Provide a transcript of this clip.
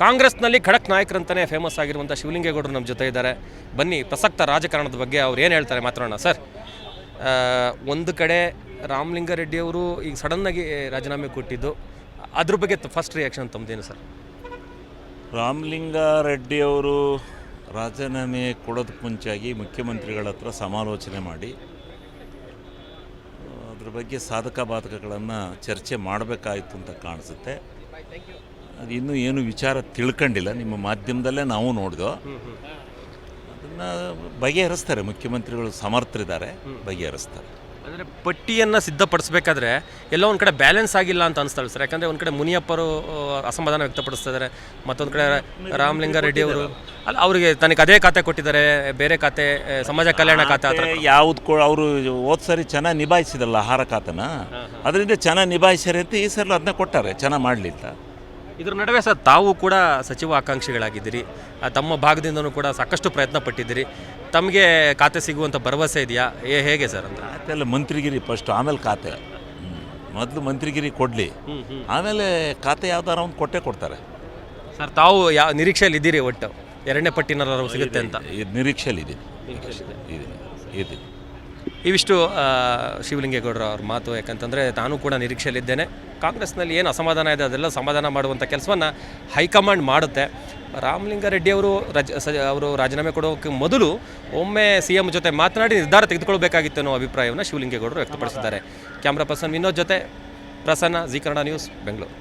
ಕಾಂಗ್ರೆಸ್ನಲ್ಲಿ ಖಡಕ್ ನಾಯಕರಂತಾನೆ ಫೇಮಸ್ ಆಗಿರುವಂಥ ಶಿವಲಿಂಗೇಗೌಡರು ನಮ್ಮ ಜೊತೆ ಇದ್ದಾರೆ. ಬನ್ನಿ ಪ್ರಸಕ್ತ ರಾಜಕಾರಣದ ಬಗ್ಗೆ ಅವ್ರು ಏನು ಹೇಳ್ತಾರೆ ಮಾತಾಡೋಣ. ಸರ್, ಒಂದು ಕಡೆ ರಾಮಲಿಂಗಾರೆಡ್ಡಿ ಅವರು ಈಗ ಸಡನ್ನಾಗಿ ರಾಜೀನಾಮೆ ಕೊಟ್ಟಿದ್ದು, ಅದ್ರ ಬಗ್ಗೆ ಫಸ್ಟ್ ರಿಯಾಕ್ಷನ್ ತಮ್ಮದೇನು ಸರ್? ರಾಮಲಿಂಗಾರೆಡ್ಡಿಯವರು ರಾಜೀನಾಮೆ ಕೊಡೋದಕ್ಕೆ ಮುಂಚಾಗಿ ಮುಖ್ಯಮಂತ್ರಿಗಳ ಹತ್ರ ಸಮಾಲೋಚನೆ ಮಾಡಿ ಅದ್ರ ಬಗ್ಗೆ ಸಾಧಕ ಬಾಧಕಗಳನ್ನು ಚರ್ಚೆ ಮಾಡಬೇಕಾಯಿತು ಅಂತ ಕಾಣಿಸುತ್ತೆ. ಅದು ಇನ್ನೂ ಏನು ವಿಚಾರ ತಿಳ್ಕೊಂಡಿಲ್ಲ. ನಿಮ್ಮ ಮಾಧ್ಯಮದಲ್ಲೇ ನಾವು ನೋಡಿದೋ. ಅದನ್ನು ಬಗೆಹರಿಸ್ತಾರೆ, ಮುಖ್ಯಮಂತ್ರಿಗಳು ಸಮರ್ಥರಿದ್ದಾರೆ, ಬಗೆಹರಿಸ್ತಾರೆ. ಅಂದರೆ ಪಟ್ಟಿಯನ್ನು ಸಿದ್ಧಪಡಿಸಬೇಕಾದ್ರೆ ಎಲ್ಲೋ ಒಂದು ಕಡೆ ಬ್ಯಾಲೆನ್ಸ್ ಆಗಿಲ್ಲ ಅಂತ ಅನಿಸ್ತಾಳೆ ಸರ್. ಯಾಕಂದರೆ ಒಂದು ಕಡೆ ಮುನಿಯಪ್ಪರು ಅಸಮಾಧಾನ ವ್ಯಕ್ತಪಡಿಸ್ತಾ ಇದ್ದಾರೆ, ಮತ್ತೊಂದು ಕಡೆ ರಾಮಲಿಂಗಾರೆಡ್ಡಿ ಅವರು ಅಲ್ಲ, ಅವರಿಗೆ ತನಗೆ ಅದೇ ಖಾತೆ ಕೊಟ್ಟಿದ್ದಾರೆ, ಬೇರೆ ಖಾತೆ ಸಮಾಜ ಕಲ್ಯಾಣ ಖಾತೆ ಆ ಥರ ಯಾವ್ದು ಅವರು ಹೋದ ಸರಿ ಚೆನ್ನಾಗಿ ನಿಭಾಯಿಸಿದಲ್ಲ ಆಹಾರ ಖಾತೆನ, ಅದರಿಂದ ಚೆನ್ನಾಗಿ ನಿಭಾಯಿಸ್ಯಾರೆ ಅಂತ ಈ ಸಲ ಅದನ್ನ ಕೊಟ್ಟಾರೆ, ಚೆನ್ನಾಗಿ ಮಾಡಲಿಲ್ಲ. ಇದ್ರ ನಡುವೆ ಸರ್ ತಾವು ಕೂಡ ಸಚಿವ ಆಕಾಂಕ್ಷಿಗಳಾಗಿದ್ದೀರಿ, ತಮ್ಮ ಭಾಗದಿಂದನೂ ಕೂಡ ಸಾಕಷ್ಟು ಪ್ರಯತ್ನ ಪಟ್ಟಿದ್ದೀರಿ. ತಮಗೆ ಖಾತೆ ಸಿಗುವಂಥ ಭರವಸೆ ಇದೆಯಾ, ಹೇಗೆ ಸರ್ ಅಂತ? ಖಾತೆಲ್ಲ ಮಂತ್ರಿಗಿರಿ ಫಸ್ಟ್, ಆಮೇಲೆ ಖಾತೆ. ಮೊದಲು ಮಂತ್ರಿಗಿರಿ ಕೊಡಲಿ, ಆಮೇಲೆ ಖಾತೆ ಯಾವ್ದಾರ ಒಂದು ಕೊಟ್ಟೇ ಕೊಡ್ತಾರೆ. ಸರ್, ತಾವು ಯಾವ ನಿರೀಕ್ಷೆಯಲ್ಲಿ ಇದ್ದೀರಿ? ಒಟ್ಟು ಎರಡನೇ ಪಟ್ಟಿನಾರು ಸಿಗುತ್ತೆ ಅಂತ ನಿರೀಕ್ಷೆಯಲ್ಲಿ ಇದೆ. ಇವಿಷ್ಟು ಶಿವಲಿಂಗೇಗೌಡರು ಅವ್ರ ಮಾತು. ಯಾಕಂತಂದರೆ ತಾನು ಕೂಡ ನಿರೀಕ್ಷೆಯಲ್ಲಿದ್ದೇನೆ. ಕಾಂಗ್ರೆಸ್ನಲ್ಲಿ ಏನು ಅಸಮಾಧಾನ ಇದೆ ಅದೆಲ್ಲ ಸಮಾಧಾನ ಮಾಡುವಂಥ ಕೆಲಸವನ್ನು ಹೈಕಮಾಂಡ್ ಮಾಡುತ್ತೆ. ರಾಮಲಿಂಗಾರೆಡ್ಡಿ ಅವರು ರಾಜೀನಾಮೆ ಕೊಡೋಕ್ಕೆ ಮೊದಲು ಒಮ್ಮೆ CM ಜೊತೆ ಮಾತನಾಡಿ ನಿರ್ಧಾರ ತೆಗೆದುಕೊಳ್ಬೇಕಾಗಿತ್ತು ಅನ್ನೋ ಅಭಿಪ್ರಾಯವನ್ನು ಶಿವಲಿಂಗೇಗೌಡರು ವ್ಯಕ್ತಪಡಿಸಿದ್ದಾರೆ. ಕ್ಯಾಮ್ರಾ ಪರ್ಸನ್ ವಿನೋದ್ ಜೊತೆ ಪ್ರಸನ್ನ, ಜಿ ಕನ್ನಡ ನ್ಯೂಸ್, ಬೆಂಗಳೂರು.